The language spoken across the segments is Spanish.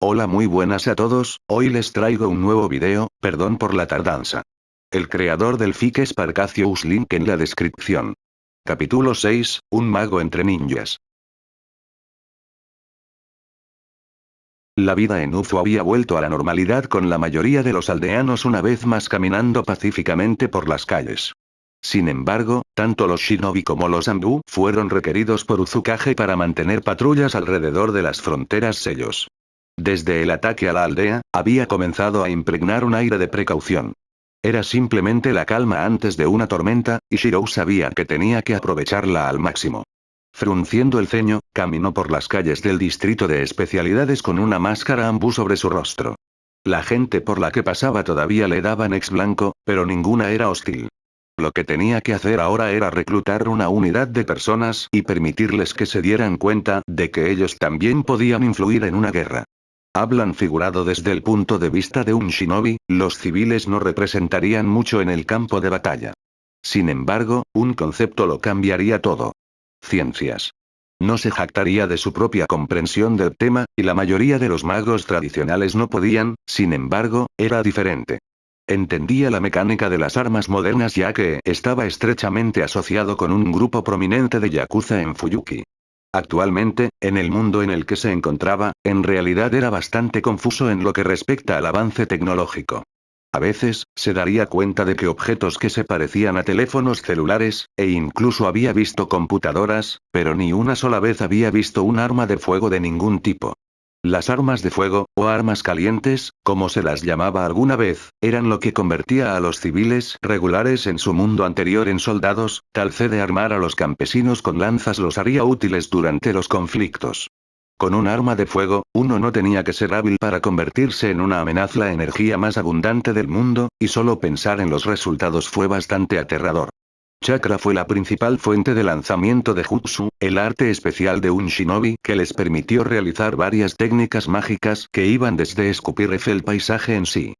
Hola, muy buenas a todos, hoy les traigo un nuevo video, perdón por la tardanza. El creador del FIC es Parcacious, link en la descripción. Capítulo 6, un mago entre ninjas. La vida en Uzu había vuelto a la normalidad, con la mayoría de los aldeanos una vez más caminando pacíficamente por las calles. Sin embargo, tanto los shinobi como los Anbu fueron requeridos por Uzukage para mantener patrullas alrededor de las fronteras sellos. Desde el ataque a la aldea, había comenzado a impregnar un aire de precaución. Era simplemente la calma antes de una tormenta, y Shirou sabía que tenía que aprovecharla al máximo. Frunciendo el ceño, caminó por las calles del distrito de especialidades con una máscara Anbu sobre su rostro. La gente por la que pasaba todavía le daban ex blanco, pero ninguna era hostil. Lo que tenía que hacer ahora era reclutar una unidad de personas y permitirles que se dieran cuenta de que ellos también podían influir en una guerra. Hablan figurado desde el punto de vista de un shinobi, los civiles no representarían mucho en el campo de batalla. Sin embargo, un concepto lo cambiaría todo. Ciencias. No se jactaría de su propia comprensión del tema, y la mayoría de los magos tradicionales no podían, sin embargo, era diferente. Entendía la mecánica de las armas modernas, ya que estaba estrechamente asociado con un grupo prominente de yakuza en Fuyuki. Actualmente, en el mundo en el que se encontraba, en realidad era bastante confuso en lo que respecta al avance tecnológico. A veces, se daría cuenta de que objetos que se parecían a teléfonos celulares, e incluso había visto computadoras, pero ni una sola vez había visto un arma de fuego de ningún tipo. Las armas de fuego, o armas calientes, como se las llamaba alguna vez, eran lo que convertía a los civiles regulares en su mundo anterior en soldados, tal vez de armar a los campesinos con lanzas los haría útiles durante los conflictos. Con un arma de fuego, uno no tenía que ser hábil para convertirse en una amenaza. La energía más abundante del mundo, y solo pensar en los resultados fue bastante aterrador. Chakra fue la principal fuente de lanzamiento de Jutsu, el arte especial de un shinobi que les permitió realizar varias técnicas mágicas que iban desde escupir el paisaje en sí.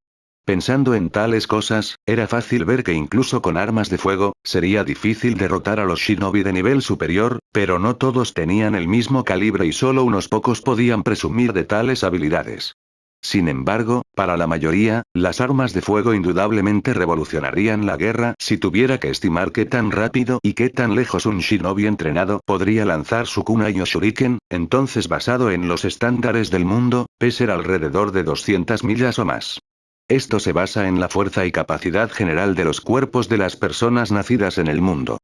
Pensando en tales cosas, era fácil ver que incluso con armas de fuego, sería difícil derrotar a los shinobi de nivel superior, pero no todos tenían el mismo calibre y solo unos pocos podían presumir de tales habilidades. Sin embargo, para la mayoría, las armas de fuego indudablemente revolucionarían la guerra si tuviera que estimar qué tan rápido y qué tan lejos un shinobi entrenado podría lanzar su kunai o shuriken, entonces basado en los estándares del mundo, pesar alrededor de 200 millas o más. Esto se basa en la fuerza y capacidad general de los cuerpos de las personas nacidas en el mundo.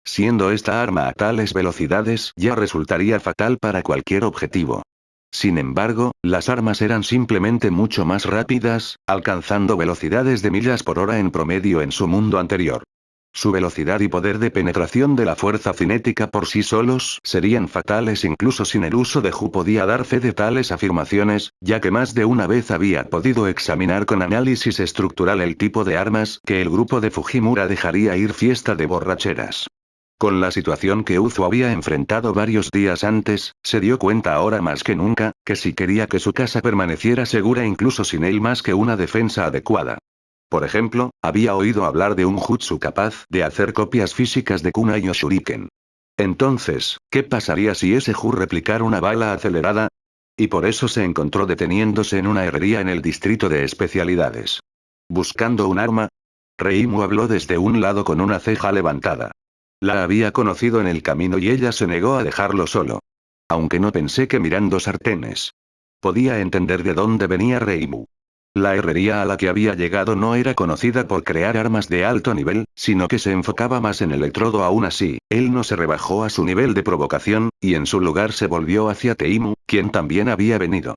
Siendo esta arma a tales velocidades, ya resultaría fatal para cualquier objetivo. Sin embargo, las armas eran simplemente mucho más rápidas, alcanzando velocidades de millas por hora en promedio en su mundo anterior. Su velocidad y poder de penetración de la fuerza cinética por sí solos serían fatales incluso sin el uso de Ju. Podía dar fe de tales afirmaciones, ya que más de una vez había podido examinar con análisis estructural el tipo de armas que el grupo de Fujimura dejaría ir fiesta de borracheras. Con la situación que Uzu había enfrentado varios días antes, se dio cuenta ahora más que nunca, que si quería que su casa permaneciera segura incluso sin él más que una defensa adecuada. Por ejemplo, había oído hablar de un jutsu capaz de hacer copias físicas de kunai o shuriken. Entonces, ¿qué pasaría si ese Ju replicara una bala acelerada? Y por eso se encontró deteniéndose en una herrería en el distrito de especialidades. ¿Buscando un arma? Reimu habló desde un lado con una ceja levantada. La había conocido en el camino y ella se negó a dejarlo solo. Aunque no pensé que mirando sartenes. Podía entender de dónde venía Reimu. La herrería a la que había llegado no era conocida por crear armas de alto nivel, sino que se enfocaba más en electrodo. Aún así, él no se rebajó a su nivel de provocación, y en su lugar se volvió hacia Teimu, quien también había venido.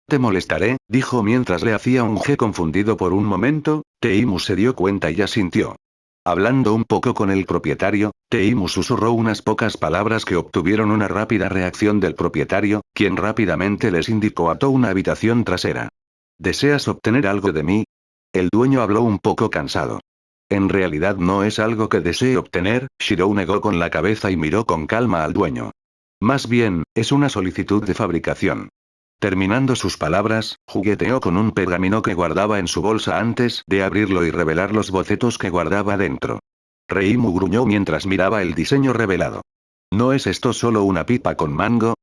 Te molestaré, dijo mientras le hacía un G confundido por un momento. Teimu se dio cuenta y asintió. Hablando un poco con el propietario, Teimu susurró unas pocas palabras que obtuvieron una rápida reacción del propietario, quien rápidamente les indicó a toda una habitación trasera. ¿Deseas obtener algo de mí? El dueño habló un poco cansado. En realidad no es algo que desee obtener, Shirou negó con la cabeza y miró con calma al dueño. Más bien, es una solicitud de fabricación. Terminando sus palabras, jugueteó con un pergamino que guardaba en su bolsa antes de abrirlo y revelar los bocetos que guardaba dentro. Reimu gruñó mientras miraba el diseño revelado. ¿No es esto solo una pipa con mango?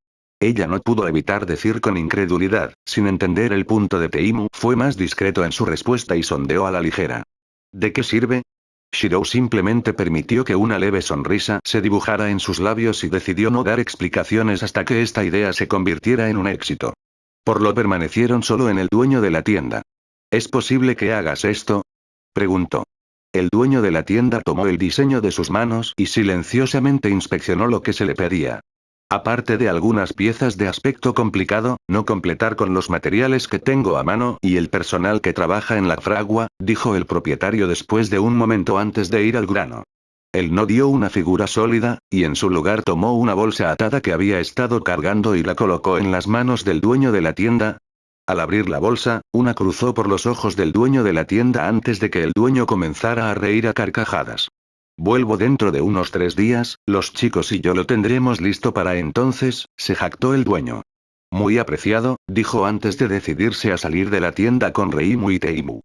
Ella no pudo evitar decir con incredulidad, sin entender el punto de Teimu. Fue más discreto en su respuesta y sondeó a la ligera. ¿De qué sirve? Shirou simplemente permitió que una leve sonrisa se dibujara en sus labios y decidió no dar explicaciones hasta que esta idea se convirtiera en un éxito. Por lo permanecieron solo en el dueño de la tienda. ¿Es posible que hagas esto? Preguntó. El dueño de la tienda tomó el diseño de sus manos y silenciosamente inspeccionó lo que se le pedía. Aparte de algunas piezas de aspecto complicado, no completar con los materiales que tengo a mano y el personal que trabaja en la fragua, dijo el propietario después de un momento antes de ir al grano. Él no dio una figura sólida, y en su lugar tomó una bolsa atada que había estado cargando y la colocó en las manos del dueño de la tienda. Al abrir la bolsa, una cruzó por los ojos del dueño de la tienda antes de que el dueño comenzara a reír a carcajadas. Vuelvo dentro de unos 3 días, los chicos y yo lo tendremos listo para entonces, se jactó el dueño. Muy apreciado, dijo antes de decidirse a salir de la tienda con Reimu y Teimu.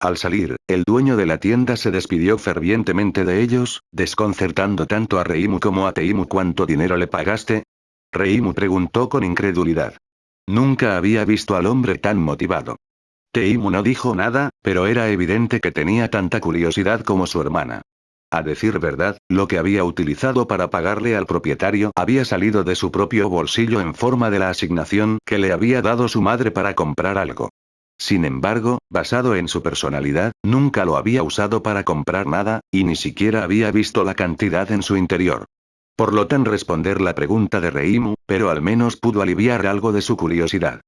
Al salir, el dueño de la tienda se despidió fervientemente de ellos, desconcertando tanto a Reimu como a Teimu. ¿Cuánto dinero le pagaste? Reimu preguntó con incredulidad. Nunca había visto al hombre tan motivado. Teimu no dijo nada, pero era evidente que tenía tanta curiosidad como su hermana. A decir verdad, lo que había utilizado para pagarle al propietario había salido de su propio bolsillo en forma de la asignación que le había dado su madre para comprar algo. Sin embargo, basado en su personalidad, nunca lo había usado para comprar nada, y ni siquiera había visto la cantidad en su interior. Por lo tan responder la pregunta de Reimu, pero al menos pudo aliviar algo de su curiosidad.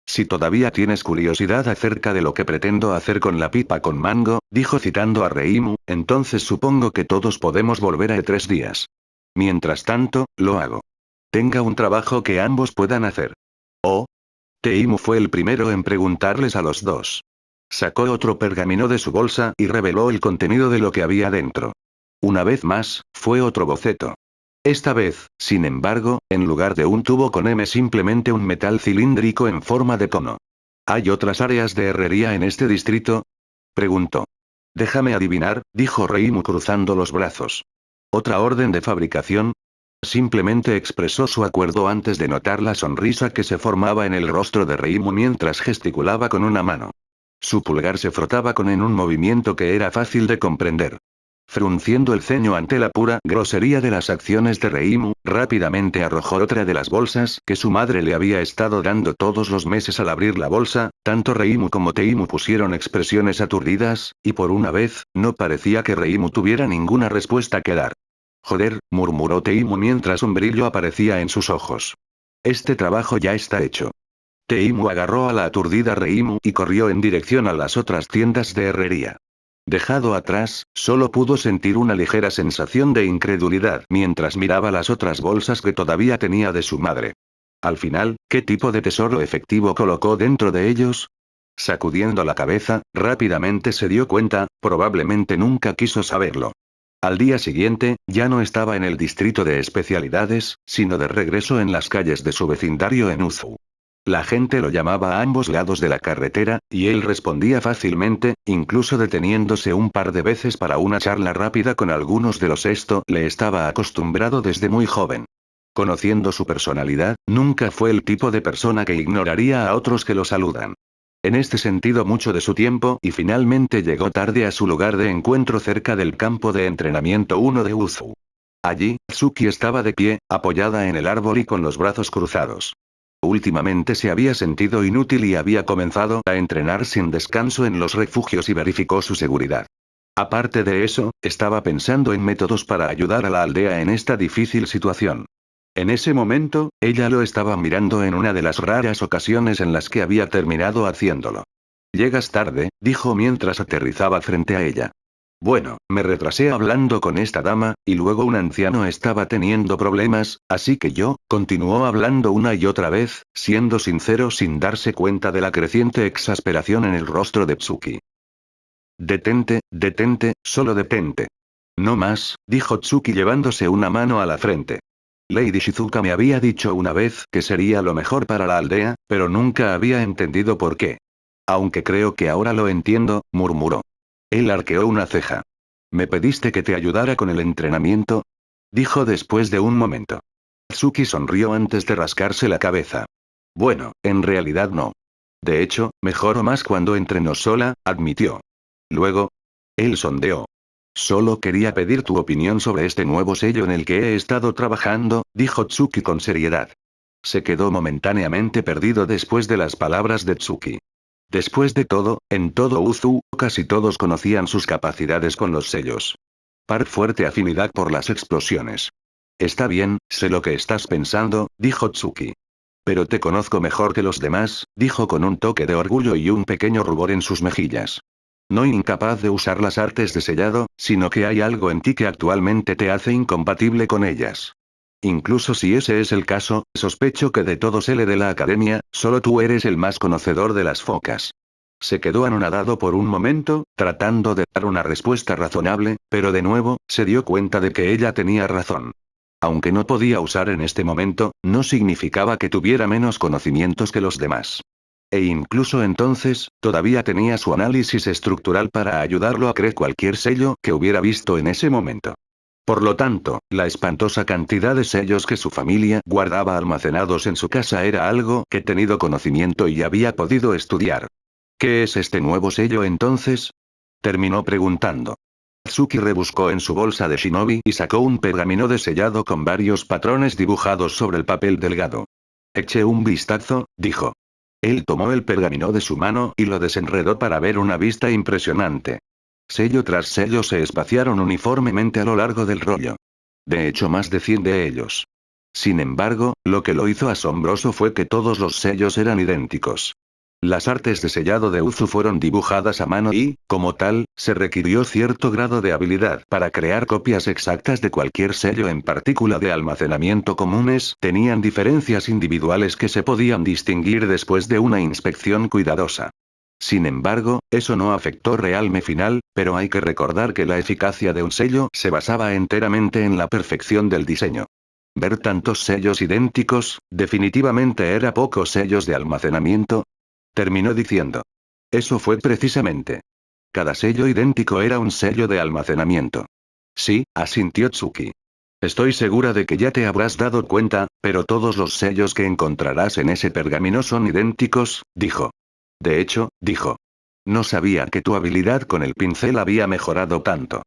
Si todavía tienes curiosidad acerca de lo que pretendo hacer con la pipa con mango, dijo citando a Reimu, entonces supongo que todos podemos volver a 3 días. Mientras tanto, lo hago. Tenga un trabajo que ambos puedan hacer. Oh. Teimu fue el primero en preguntarles a los dos. Sacó otro pergamino de su bolsa y reveló el contenido de lo que había dentro. Una vez más, fue otro boceto. Esta vez, sin embargo, en lugar de un tubo con M simplemente un metal cilíndrico en forma de cono. ¿Hay otras áreas de herrería en este distrito? Preguntó. Déjame adivinar, dijo Reimu cruzando los brazos. ¿Otra orden de fabricación? Simplemente expresó su acuerdo antes de notar la sonrisa que se formaba en el rostro de Reimu mientras gesticulaba con una mano. Su pulgar se frotaba en un movimiento que era fácil de comprender. Frunciendo el ceño ante la pura grosería de las acciones de Reimu, rápidamente arrojó otra de las bolsas que su madre le había estado dando todos los meses. Al abrir la bolsa, tanto Reimu como Teimu pusieron expresiones aturdidas, y por una vez, no parecía que Reimu tuviera ninguna respuesta que dar. Joder, murmuró Teimu mientras un brillo aparecía en sus ojos. Este trabajo ya está hecho. Teimu agarró a la aturdida Reimu y corrió en dirección a las otras tiendas de herrería. Dejado atrás, solo pudo sentir una ligera sensación de incredulidad mientras miraba las otras bolsas que todavía tenía de su madre. Al final, ¿qué tipo de tesoro efectivo colocó dentro de ellos? Sacudiendo la cabeza, rápidamente se dio cuenta, probablemente nunca quiso saberlo. Al día siguiente, ya no estaba en el distrito de especialidades, sino de regreso en las calles de su vecindario en Uzu. La gente lo llamaba a ambos lados de la carretera, y él respondía fácilmente, incluso deteniéndose un par de veces para una charla rápida con algunos de los. Esto le estaba acostumbrado desde muy joven. Conociendo su personalidad, nunca fue el tipo de persona que ignoraría a otros que lo saludan. En este sentido mucho de su tiempo y finalmente llegó tarde a su lugar de encuentro cerca del campo de entrenamiento 1 de Uzu. Allí, Tsuki estaba de pie, apoyada en el árbol y con los brazos cruzados. Últimamente se había sentido inútil y había comenzado a entrenar sin descanso en los refugios y verificó su seguridad. Aparte de eso, estaba pensando en métodos para ayudar a la aldea en esta difícil situación. En ese momento, ella lo estaba mirando en una de las raras ocasiones en las que había terminado haciéndolo. Llegas tarde, dijo mientras aterrizaba frente a ella. Bueno, me retrasé hablando con esta dama, y luego un anciano estaba teniendo problemas, así que yo, continuó hablando una y otra vez, siendo sincero sin darse cuenta de la creciente exasperación en el rostro de Tsuki. Detente, solo detente. No más, dijo Tsuki llevándose una mano a la frente. Lady Shizuka me había dicho una vez que sería lo mejor para la aldea, pero nunca había entendido por qué. Aunque creo que ahora lo entiendo, murmuró. Él arqueó una ceja. ¿Me pediste que te ayudara con el entrenamiento? Dijo después de un momento. Tsuki sonrió antes de rascarse la cabeza. Bueno, en realidad no. De hecho, mejoró más cuando entrenó sola, admitió. Luego, él sondeó. Solo quería pedir tu opinión sobre este nuevo sello en el que he estado trabajando, dijo Tsuki con seriedad. Se quedó momentáneamente perdido después de las palabras de Tsuki. Después de todo, en todo Uzu, casi todos conocían sus capacidades con los sellos. Fuerte afinidad por las explosiones. Está bien, sé lo que estás pensando, dijo Tsuki. Pero te conozco mejor que los demás, dijo con un toque de orgullo y un pequeño rubor en sus mejillas. No incapaz de usar las artes de sellado, sino que hay algo en ti que actualmente te hace incompatible con ellas. Incluso si ese es el caso, sospecho que de todos L de la academia, solo tú eres el más conocedor de las focas. Se quedó anonadado por un momento, tratando de dar una respuesta razonable, pero de nuevo, se dio cuenta de que ella tenía razón. Aunque no podía usar en este momento, no significaba que tuviera menos conocimientos que los demás. E incluso entonces, todavía tenía su análisis estructural para ayudarlo a creer cualquier sello que hubiera visto en ese momento. Por lo tanto, la espantosa cantidad de sellos que su familia guardaba almacenados en su casa era algo que tenido conocimiento y había podido estudiar. ¿Qué es este nuevo sello entonces? Terminó preguntando. Tsuki rebuscó en su bolsa de shinobi y sacó un pergamino de sellado con varios patrones dibujados sobre el papel delgado. Eché un vistazo, dijo. Él tomó el pergamino de su mano y lo desenredó para ver una vista impresionante. Sello tras sello se espaciaron uniformemente a lo largo del rollo. De hecho, más de 100 de ellos. Sin embargo, lo que lo hizo asombroso fue que todos los sellos eran idénticos. Las artes de sellado de Uzu fueron dibujadas a mano y, como tal, se requirió cierto grado de habilidad para crear copias exactas de cualquier sello en partícula de almacenamiento comunes, tenían diferencias individuales que se podían distinguir después de una inspección cuidadosa. Sin embargo, eso no afectó realmente final, pero hay que recordar que la eficacia de un sello se basaba enteramente en la perfección del diseño. Ver tantos sellos idénticos, definitivamente era pocos sellos de almacenamiento, terminó diciendo. Eso fue precisamente. Cada sello idéntico era un sello de almacenamiento. Sí, asintió Tsuki. Estoy segura de que ya te habrás dado cuenta, pero todos los sellos que encontrarás en ese pergamino son idénticos, dijo. De hecho, dijo. No sabía que tu habilidad con el pincel había mejorado tanto.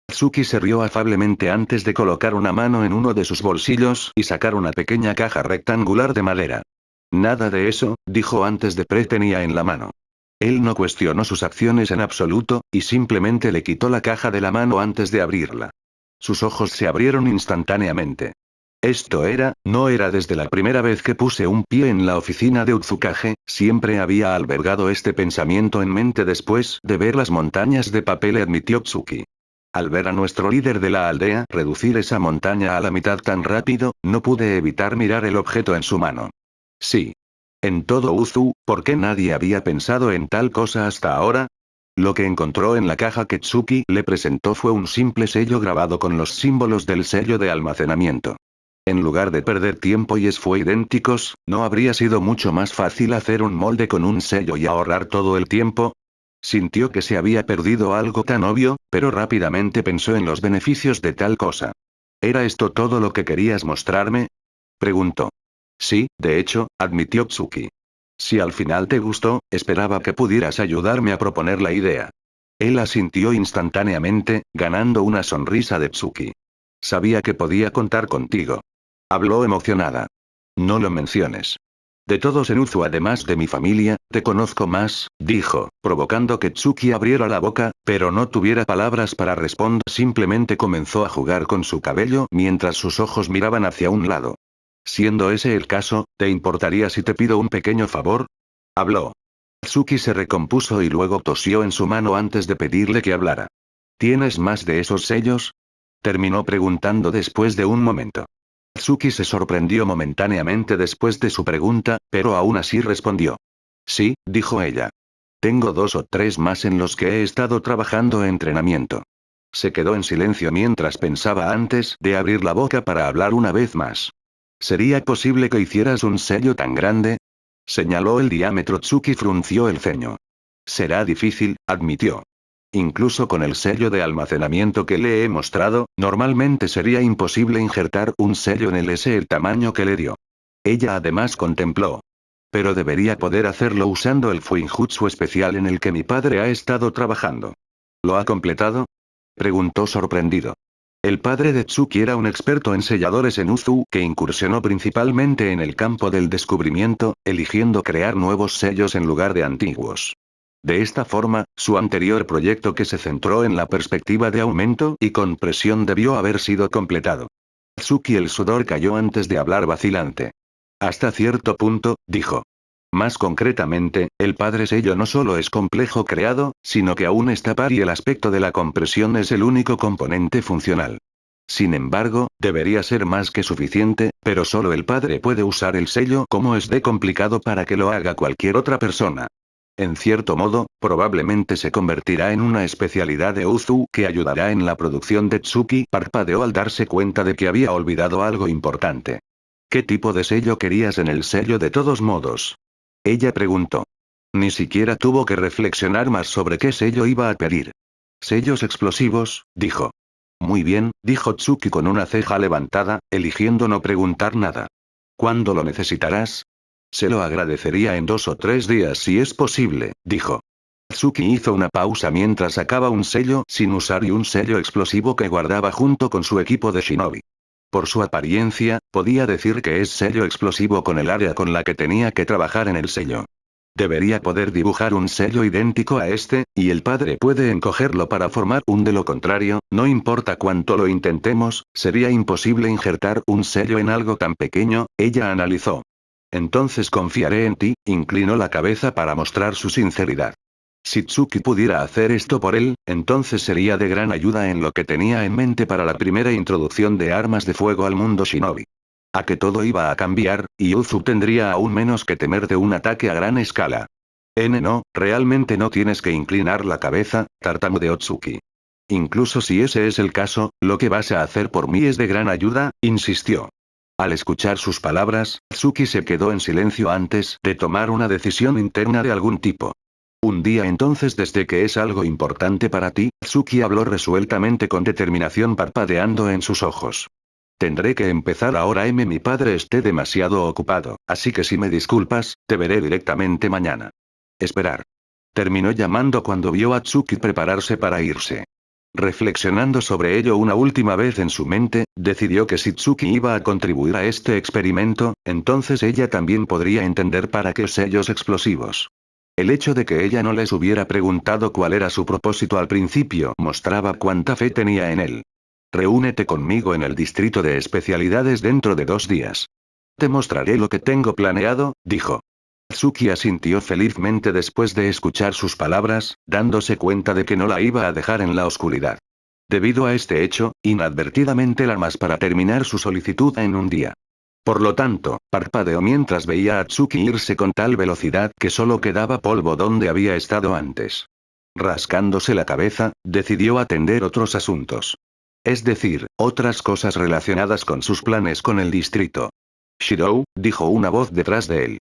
Tsuki se rió afablemente antes de colocar una mano en uno de sus bolsillos y sacar una pequeña caja rectangular de madera. Nada de eso, dijo antes de tenía en la mano. Él no cuestionó sus acciones en absoluto, y simplemente le quitó la caja de la mano antes de abrirla. Sus ojos se abrieron instantáneamente. No era desde la primera vez que puse un pie en la oficina de Utsukage, siempre había albergado este pensamiento en mente después de ver las montañas de papel, admitió Tsuki. Al ver a nuestro líder de la aldea reducir esa montaña a la mitad tan rápido, no pude evitar mirar el objeto en su mano. Sí. En todo Uzu, ¿por qué nadie había pensado en tal cosa hasta ahora? Lo que encontró en la caja que Tsuki le presentó fue un simple sello grabado con los símbolos del sello de almacenamiento. En lugar de perder tiempo y esfuerzo idénticos, ¿no habría sido mucho más fácil hacer un molde con un sello y ahorrar todo el tiempo? Sintió que se había perdido algo tan obvio, pero rápidamente pensó en los beneficios de tal cosa. ¿Era esto todo lo que querías mostrarme? Preguntó. Sí, de hecho, admitió Tsuki. Si al final te gustó, esperaba que pudieras ayudarme a proponer la idea. Él asintió instantáneamente, ganando una sonrisa de Tsuki. Sabía que podía contar contigo. Habló emocionada. No lo menciones. De todos en Uzu, además de mi familia, te conozco más, dijo, provocando que Tsuki abriera la boca, pero no tuviera palabras para responder. Simplemente comenzó a jugar con su cabello mientras sus ojos miraban hacia un lado. Siendo ese el caso, ¿te importaría si te pido un pequeño favor? Habló. Tsuki se recompuso y luego tosió en su mano antes de pedirle que hablara. ¿Tienes más de esos sellos? Terminó preguntando después de un momento. Tsuki se sorprendió momentáneamente después de su pregunta, pero aún así respondió. Sí, dijo ella. Tengo 2 o 3 más en los que he estado trabajando en entrenamiento. Se quedó en silencio mientras pensaba antes de abrir la boca para hablar una vez más. ¿Sería posible que hicieras un sello tan grande? Señaló el diámetro. Tsuki frunció el ceño. Será difícil, admitió. Incluso con el sello de almacenamiento que le he mostrado, normalmente sería imposible injertar un sello en el tamaño que le dio. Ella además contempló. Pero debería poder hacerlo usando el Fuinjutsu especial en el que mi padre ha estado trabajando. ¿Lo ha completado? Preguntó sorprendido. El padre de Tsuki era un experto en selladores en Uzu que incursionó principalmente en el campo del descubrimiento, eligiendo crear nuevos sellos en lugar de antiguos. De esta forma, su anterior proyecto que se centró en la perspectiva de aumento y compresión debió haber sido completado. Tsuki el sudor cayó antes de hablar vacilante. Hasta cierto punto, dijo. Más concretamente, el padre sello no solo es complejo creado, sino que aún está par y el aspecto de la compresión es el único componente funcional. Sin embargo, debería ser más que suficiente, pero solo el padre puede usar el sello como es de complicado para que lo haga cualquier otra persona. En cierto modo, probablemente se convertirá en una especialidad de Uzu que ayudará en la producción de Tsuki. Parpadeó al darse cuenta de que había olvidado algo importante. ¿Qué tipo de sello querías en el sello de todos modos? Ella preguntó. Ni siquiera tuvo que reflexionar más sobre qué sello iba a pedir. Sellos explosivos, dijo. Muy bien, dijo Tsuki con una ceja levantada, eligiendo no preguntar nada. ¿Cuándo lo necesitarás? Se lo agradecería en 2 o 3 días si es posible, dijo. Tsuki hizo una pausa mientras sacaba un sello sin usar y un sello explosivo que guardaba junto con su equipo de shinobi. Por su apariencia, podía decir que es sello explosivo con el área con la que tenía que trabajar en el sello. Debería poder dibujar un sello idéntico a este, y el padre puede encogerlo para formar un de lo contrario, no importa cuánto lo intentemos, sería imposible injertar un sello en algo tan pequeño, ella analizó. Entonces confiaré en ti, inclinó la cabeza para mostrar su sinceridad. Si Tsuki pudiera hacer esto por él, entonces sería de gran ayuda en lo que tenía en mente para la primera introducción de armas de fuego al mundo shinobi. A que todo iba a cambiar, y Uzu tendría aún menos que temer de un ataque a gran escala. No, realmente no tienes que inclinar la cabeza, tartamudeó Tsuki. Incluso si ese es el caso, lo que vas a hacer por mí es de gran ayuda, insistió. Al escuchar sus palabras, Tsuki se quedó en silencio antes de tomar una decisión interna de algún tipo. Un día entonces desde que es algo importante para ti, Tsuki habló resueltamente con determinación parpadeando en sus ojos. Tendré que empezar ahora. Mi padre esté demasiado ocupado, así que si me disculpas, te veré directamente mañana. Esperar. Terminó llamando cuando vio a Tsuki prepararse para irse. Reflexionando sobre ello una última vez en su mente, decidió que si Tsuki iba a contribuir a este experimento, entonces ella también podría entender para qué sellos explosivos. El hecho de que ella no les hubiera preguntado cuál era su propósito al principio mostraba cuánta fe tenía en él. Reúnete conmigo en el distrito de especialidades dentro de 2 días. Te mostraré lo que tengo planeado, dijo. Tsuki asintió felizmente después de escuchar sus palabras, dándose cuenta de que no la iba a dejar en la oscuridad. Debido a este hecho, inadvertidamente la más para terminar su solicitud en un día. Por lo tanto, parpadeó mientras veía a Tsuki irse con tal velocidad que solo quedaba polvo donde había estado antes. Rascándose la cabeza, decidió atender otros asuntos. Es decir, otras cosas relacionadas con sus planes con el distrito. Shirou, dijo una voz detrás de él.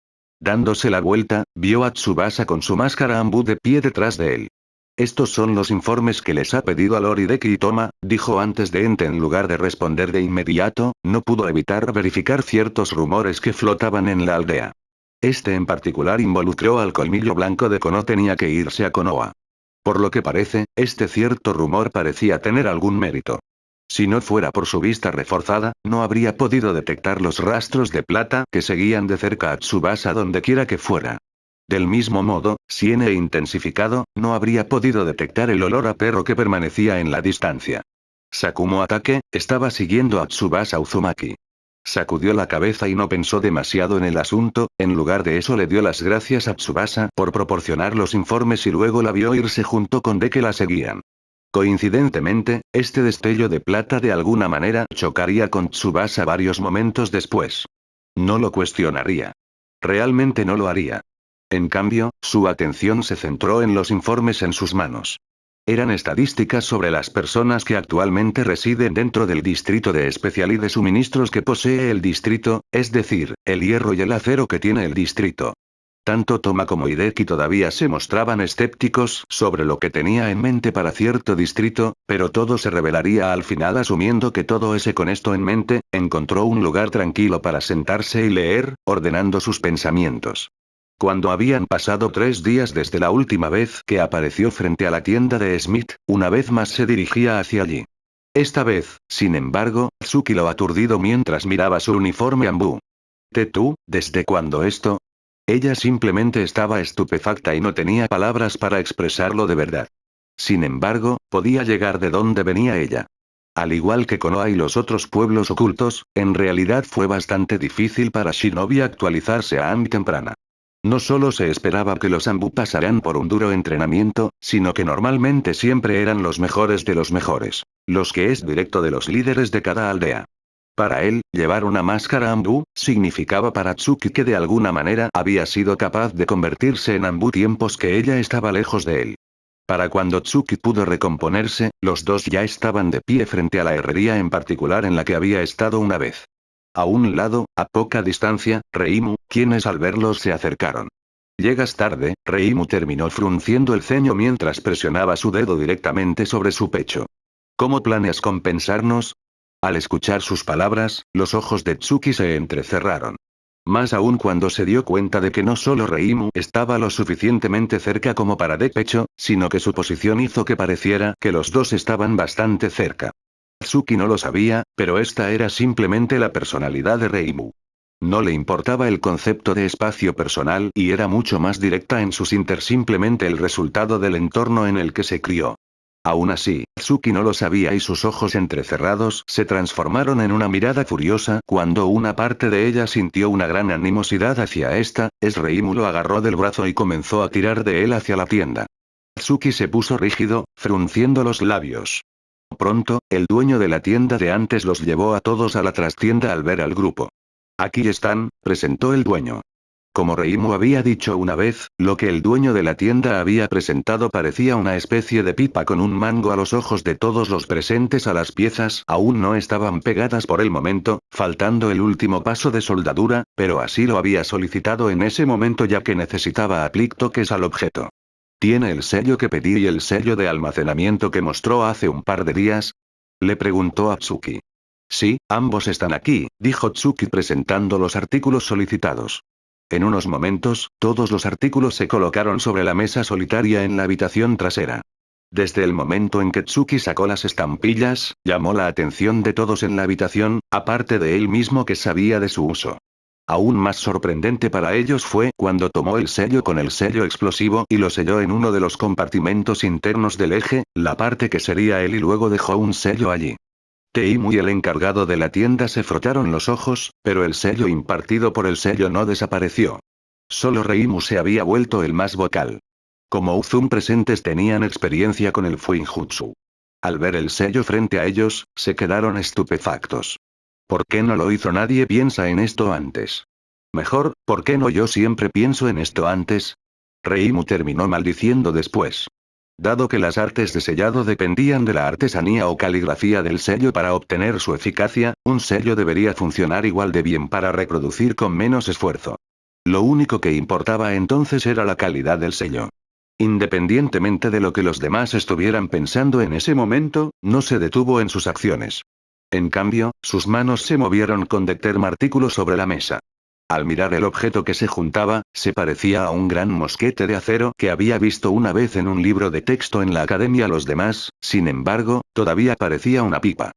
Dándose la vuelta, vio a Tsubasa con su máscara Ambu de pie detrás de él. Estos son los informes que les ha pedido a Lord Hideki Toma, dijo antes de en lugar de responder de inmediato, no pudo evitar verificar ciertos rumores que flotaban en la aldea. Este en particular involucró al colmillo blanco de Kono tenía que irse a Konoha. Por lo que parece, este cierto rumor parecía tener algún mérito. Si no fuera por su vista reforzada, no habría podido detectar los rastros de plata que seguían de cerca a Tsubasa donde quiera que fuera. Del mismo modo, si intensificado, no habría podido detectar el olor a perro que permanecía en la distancia. Sakumo Atake, estaba siguiendo a Tsubasa Uzumaki. Sacudió la cabeza y no pensó demasiado en el asunto, en lugar de eso le dio las gracias a Tsubasa por proporcionar los informes y luego la vio irse junto con De que la seguían. Coincidentemente, este destello de plata de alguna manera chocaría con Tsubasa varios momentos después. No lo cuestionaría. Realmente no lo haría. En cambio, su atención se centró en los informes en sus manos. Eran estadísticas sobre las personas que actualmente residen dentro del distrito de especial y de suministros que posee el distrito, es decir, el hierro y el acero que tiene el distrito. Tanto Toma como Hideki todavía se mostraban escépticos sobre lo que tenía en mente para cierto distrito, pero todo se revelaría al final asumiendo que todo ese con esto en mente, encontró un lugar tranquilo para sentarse y leer, ordenando sus pensamientos. Cuando habían pasado 3 días desde la última vez que apareció frente a la tienda de Smith, una vez más se dirigía hacia allí. Esta vez, sin embargo, Tsuki lo aturdido mientras miraba su uniforme ambú. ¿Tú, desde cuándo esto? Ella simplemente estaba estupefacta y no tenía palabras para expresarlo de verdad. Sin embargo, podía llegar de dónde venía ella. Al igual que Konoha y los otros pueblos ocultos, en realidad fue bastante difícil para Shinobi actualizarse a Ami temprana. No solo se esperaba que los Anbu pasaran por un duro entrenamiento, sino que normalmente siempre eran los mejores de los mejores. Los que es directo de los líderes de cada aldea. Para él, llevar una máscara Anbu, significaba para Tsuki que de alguna manera había sido capaz de convertirse en Anbu tiempos que ella estaba lejos de él. Para cuando Tsuki pudo recomponerse, los dos ya estaban de pie frente a la herrería en particular en la que había estado una vez. A un lado, a poca distancia, Reimu, quienes al verlos se acercaron. Llegas tarde, Reimu terminó frunciendo el ceño mientras presionaba su dedo directamente sobre su pecho. ¿Cómo planeas compensarnos? Al escuchar sus palabras, los ojos de Tsuki se entrecerraron. Más aún cuando se dio cuenta de que no solo Reimu estaba lo suficientemente cerca como para de pecho, sino que su posición hizo que pareciera que los dos estaban bastante cerca. Tsuki no lo sabía, pero esta era simplemente la personalidad de Reimu. No le importaba el concepto de espacio personal y era mucho más directa en sus simplemente el resultado del entorno en el que se crió. Aún así, Tsuki no lo sabía y sus ojos entrecerrados se transformaron en una mirada furiosa cuando una parte de ella sintió una gran animosidad hacia esta, Reimu lo agarró del brazo y comenzó a tirar de él hacia la tienda. Tsuki se puso rígido, frunciendo los labios. Pronto, el dueño de la tienda de antes los llevó a todos a la trastienda al ver al grupo. Aquí están, presentó el dueño. Como Reimu había dicho una vez, lo que el dueño de la tienda había presentado parecía una especie de pipa con un mango a los ojos de todos los presentes a las piezas aún no estaban pegadas por el momento, faltando el último paso de soldadura, pero así lo había solicitado en ese momento ya que necesitaba aplicar toques al objeto. ¿Tiene el sello que pedí y el sello de almacenamiento que mostró hace un par de días? Le preguntó a Tsuki. Sí, ambos están aquí, dijo Tsuki presentando los artículos solicitados. En unos momentos, todos los artículos se colocaron sobre la mesa solitaria en la habitación trasera. Desde el momento en que Tsuki sacó las estampillas, llamó la atención de todos en la habitación, aparte de él mismo que sabía de su uso. Aún más sorprendente para ellos fue cuando tomó el sello con el sello explosivo y lo selló en uno de los compartimentos internos del eje, la parte que sería él y luego dejó un sello allí. Teimu y el encargado de la tienda se frotaron los ojos, pero el sello impartido por el sello no desapareció. Solo Reimu se había vuelto el más vocal. Como Uzum presentes tenían experiencia con el Fuinjutsu. Al ver el sello frente a ellos, se quedaron estupefactos. ¿Por qué no lo hizo nadie piensa en esto antes? Mejor, ¿por qué no yo siempre pienso en esto antes? Reimu terminó maldiciendo después. Dado que las artes de sellado dependían de la artesanía o caligrafía del sello para obtener su eficacia, un sello debería funcionar igual de bien para reproducir con menos esfuerzo. Lo único que importaba entonces era la calidad del sello. Independientemente de lo que los demás estuvieran pensando en ese momento, no se detuvo en sus acciones. En cambio, sus manos se movieron con artículo sobre la mesa. Al mirar el objeto que se juntaba, se parecía a un gran mosquete de acero que había visto una vez en un libro de texto en la academia. Los demás, sin embargo, todavía parecía una pipa.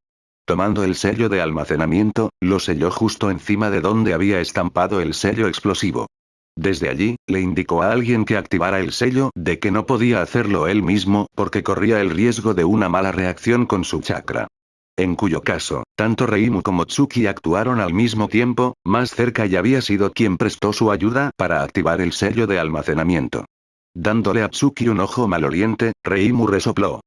Tomando el sello de almacenamiento, lo selló justo encima de donde había estampado el sello explosivo. Desde allí, le indicó a alguien que activara el sello de que no podía hacerlo él mismo porque corría el riesgo de una mala reacción con su chakra. En cuyo caso, tanto Reimu como Tsuki actuaron al mismo tiempo, más cerca y había sido quien prestó su ayuda para activar el sello de almacenamiento. Dándole a Tsuki un ojo maloliente, Reimu resopló.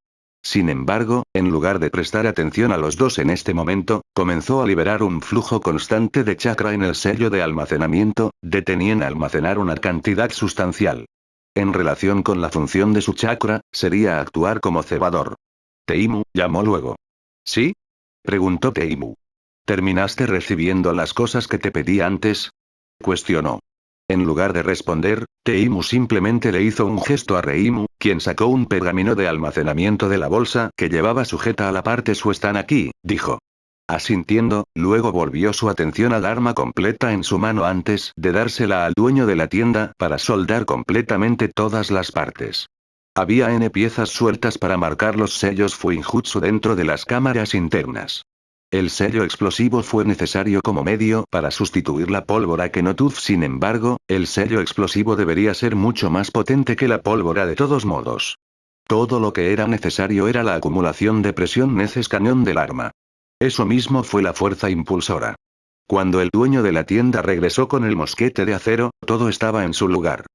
Sin embargo, en lugar de prestar atención a los dos en este momento, comenzó a liberar un flujo constante de chakra en el sello de almacenamiento, deteniendo almacenar una cantidad sustancial. En relación con la función de su chakra, sería actuar como cebador. Teimu, llamó luego. ¿Sí? Preguntó Teimu. ¿Terminaste recibiendo las cosas que te pedí antes? Cuestionó. En lugar de responder, Teimu simplemente le hizo un gesto a Reimu, quien sacó un pergamino de almacenamiento de la bolsa que llevaba sujeta a la parte su están aquí, dijo. Asintiendo, luego volvió su atención al arma completa en su mano antes de dársela al dueño de la tienda para soldar completamente todas las partes. Había N piezas sueltas para marcar los sellos Fuinjutsu dentro de las cámaras internas. El sello explosivo fue necesario como medio para sustituir la pólvora Kenotuf. Sin embargo, el sello explosivo debería ser mucho más potente que la pólvora de todos modos. Todo lo que era necesario era la acumulación de presión neces cañón del arma. Eso mismo fue la fuerza impulsora. Cuando el dueño de la tienda regresó con el mosquete de acero, todo estaba en su lugar.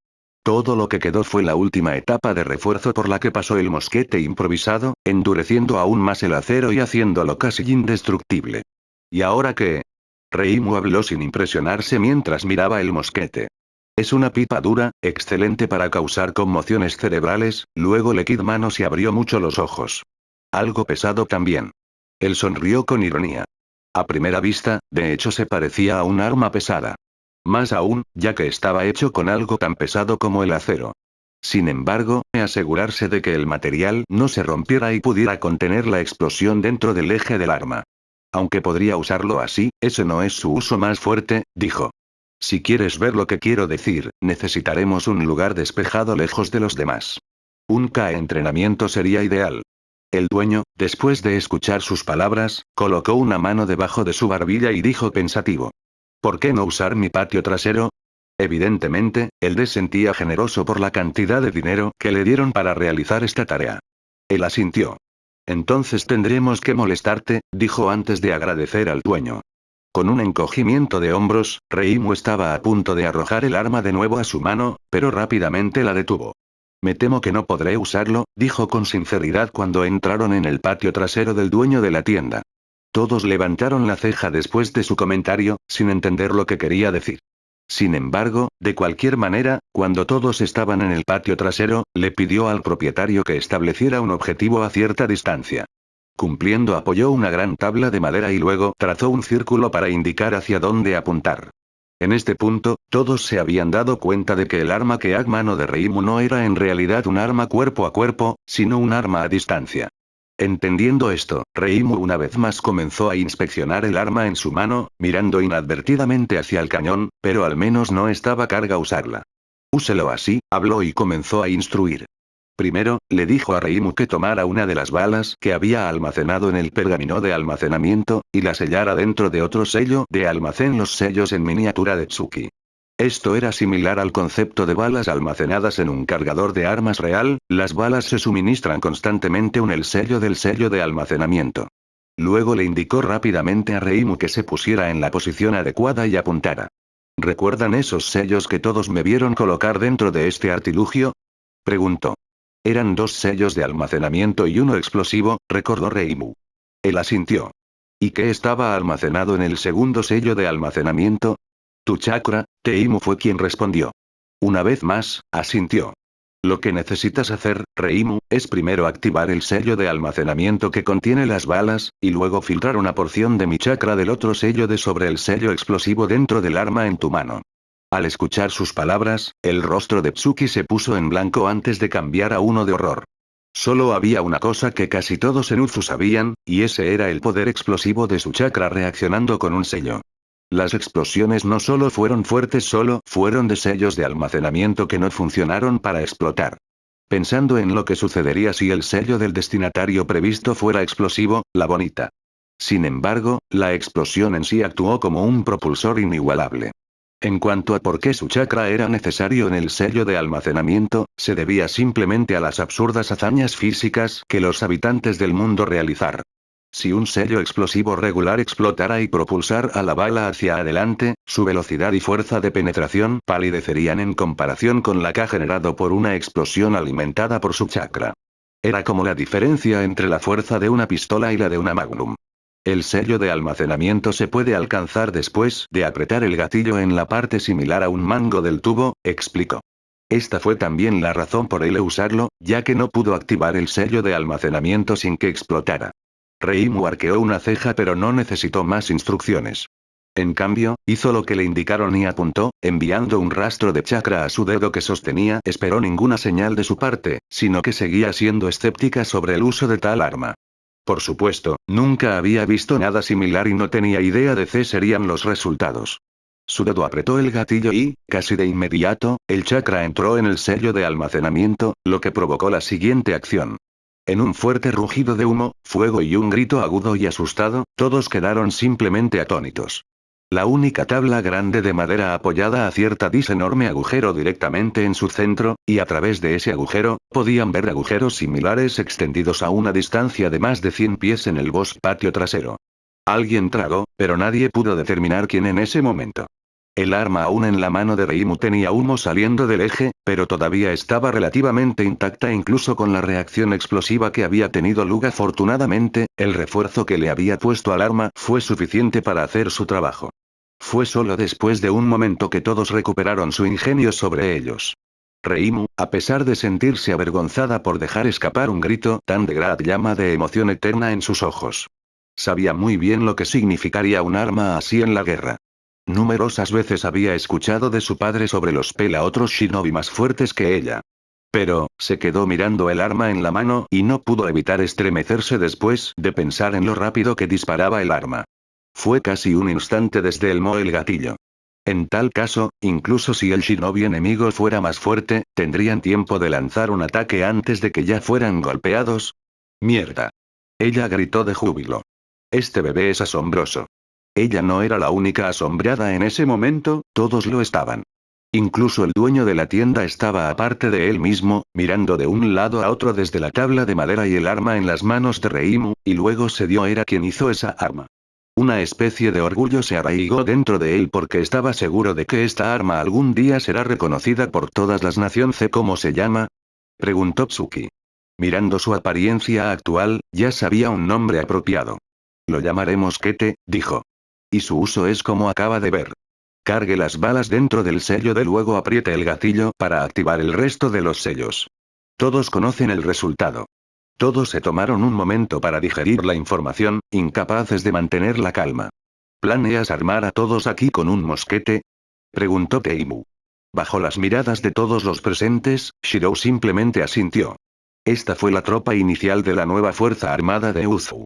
Todo lo que quedó fue la última etapa de refuerzo por la que pasó el mosquete improvisado, endureciendo aún más el acero y haciéndolo casi indestructible. ¿Y ahora qué? Reimu habló sin impresionarse mientras miraba el mosquete. Es una pipa dura, excelente para causar conmociones cerebrales. Luego le Kid Mano se abrió mucho los ojos. Algo pesado también. Él sonrió con ironía. A primera vista, de hecho se parecía a un arma pesada. Más aún, ya que estaba hecho con algo tan pesado como el acero. Sin embargo, asegurarse de que el material no se rompiera y pudiera contener la explosión dentro del eje del arma. Aunque podría usarlo así, ese no es su uso más fuerte, dijo. Si quieres ver lo que quiero decir, necesitaremos un lugar despejado lejos de los demás. Un K-entrenamiento sería ideal. El dueño, después de escuchar sus palabras, colocó una mano debajo de su barbilla y dijo pensativo. ¿Por qué no usar mi patio trasero? Evidentemente, él se sentía generoso por la cantidad de dinero que le dieron para realizar esta tarea. Él asintió. Entonces tendremos que molestarte, dijo antes de agradecer al dueño. Con un encogimiento de hombros, Reimu estaba a punto de arrojar el arma de nuevo a su mano, pero rápidamente la detuvo. Me temo que no podré usarlo, dijo con sinceridad cuando entraron en el patio trasero del dueño de la tienda. Todos levantaron la ceja después de su comentario, sin entender lo que quería decir. Sin embargo, de cualquier manera, cuando todos estaban en el patio trasero, le pidió al propietario que estableciera un objetivo a cierta distancia. Cumpliendo, apoyó una gran tabla de madera y luego trazó un círculo para indicar hacia dónde apuntar. En este punto, todos se habían dado cuenta de que el arma que mano de Reimu no era en realidad un arma cuerpo a cuerpo, sino un arma a distancia. Entendiendo esto, Reimu una vez más comenzó a inspeccionar el arma en su mano, mirando inadvertidamente hacia el cañón, pero al menos no estaba carga usarla. Úselo así, habló y comenzó a instruir. Primero, le dijo a Reimu que tomara una de las balas que había almacenado en el pergamino de almacenamiento, y la sellara dentro de otro sello de almacén, los sellos en miniatura de Tsuki. Esto era similar al concepto de balas almacenadas en un cargador de armas real. Las balas se suministran constantemente en el sello de almacenamiento. Luego le indicó rápidamente a Reimu que se pusiera en la posición adecuada y apuntara. ¿Recuerdan esos sellos que todos me vieron colocar dentro de este artilugio? Preguntó. Eran 2 sellos de almacenamiento y uno explosivo, recordó Reimu. Él asintió. ¿Y qué estaba almacenado en el segundo sello de almacenamiento? Tu chakra. Teimu fue quien respondió. Una vez más, asintió. Lo que necesitas hacer, Reimu, es primero activar el sello de almacenamiento que contiene las balas, y luego filtrar una porción de mi chakra del otro sello de sobre el sello explosivo dentro del arma en tu mano. Al escuchar sus palabras, el rostro de Tsuki se puso en blanco antes de cambiar a uno de horror. Solo había una cosa que casi todos en Uzu sabían, y ese era el poder explosivo de su chakra reaccionando con un sello. Las explosiones no solo fueron fuertes, solo fueron de sellos de almacenamiento que no funcionaron para explotar. Pensando en lo que sucedería si el sello del destinatario previsto fuera explosivo, la bonita. Sin embargo, la explosión en sí actuó como un propulsor inigualable. En cuanto a por qué su chakra era necesario en el sello de almacenamiento, se debía simplemente a las absurdas hazañas físicas que los habitantes del mundo realizar. Si un sello explosivo regular explotara y propulsar a la bala hacia adelante, su velocidad y fuerza de penetración palidecerían en comparación con la que ha generado por una explosión alimentada por su chakra. Era como la diferencia entre la fuerza de una pistola y la de una Magnum. El sello de almacenamiento se puede alcanzar después de apretar el gatillo en la parte similar a un mango del tubo, explicó. Esta fue también la razón por él usarlo, ya que no pudo activar el sello de almacenamiento sin que explotara. Reimu arqueó una ceja pero no necesitó más instrucciones. En cambio, hizo lo que le indicaron y apuntó, enviando un rastro de chakra a su dedo que sostenía. Esperó ninguna señal de su parte, sino que seguía siendo escéptica sobre el uso de tal arma. Por supuesto, nunca había visto nada similar y no tenía idea de qué serían los resultados. Su dedo apretó el gatillo y, casi de inmediato, el chakra entró en el sello de almacenamiento, lo que provocó la siguiente acción. En un fuerte rugido de humo, fuego y un grito agudo y asustado, todos quedaron simplemente atónitos. La única tabla grande de madera apoyada a cierta enorme agujero directamente en su centro, y a través de ese agujero, podían ver agujeros similares extendidos a una distancia de más de 100 pies en el patio trasero. Alguien tragó, pero nadie pudo determinar quién en ese momento. El arma aún en la mano de Reimu tenía humo saliendo del eje, pero todavía estaba relativamente intacta incluso con la reacción explosiva que había tenido lugar. Afortunadamente, el refuerzo que le había puesto al arma fue suficiente para hacer su trabajo. Fue solo después de un momento que todos recuperaron su ingenio sobre ellos. Reimu, a pesar de sentirse avergonzada por dejar escapar un grito tan de gran llama de emoción eterna en sus ojos. Sabía muy bien lo que significaría un arma así en la guerra. Numerosas veces había escuchado de su padre sobre los otros shinobi más fuertes que ella. Pero, se quedó mirando el arma en la mano y no pudo evitar estremecerse después de pensar en lo rápido que disparaba el arma. Fue casi un instante desde el el gatillo. En tal caso, incluso si el shinobi enemigo fuera más fuerte, ¿tendrían tiempo de lanzar un ataque antes de que ya fueran golpeados? ¡Mierda! Ella gritó de júbilo. Este bebé es asombroso. Ella no era la única asombrada en ese momento, todos lo estaban. Incluso el dueño de la tienda estaba aparte de él mismo, mirando de un lado a otro desde la tabla de madera y el arma en las manos de Reimu, y luego se dio era quien hizo esa arma. Una especie de orgullo se arraigó dentro de él porque estaba seguro de que esta arma algún día será reconocida por todas las naciones. ¿Cómo se llama? Preguntó Tsuki. Mirando su apariencia actual, ya sabía un nombre apropiado. Lo llamaremos Kete, dijo. Y su uso es como acaba de ver. Cargue las balas dentro del sello de luego apriete el gatillo para activar el resto de los sellos. Todos conocen el resultado. Todos se tomaron un momento para digerir la información, incapaces de mantener la calma. ¿Planeas armar a todos aquí con un mosquete? Preguntó Teimu. Bajo las miradas de todos los presentes, Shirou simplemente asintió. Esta fue la tropa inicial de la nueva Fuerza Armada de Uzu.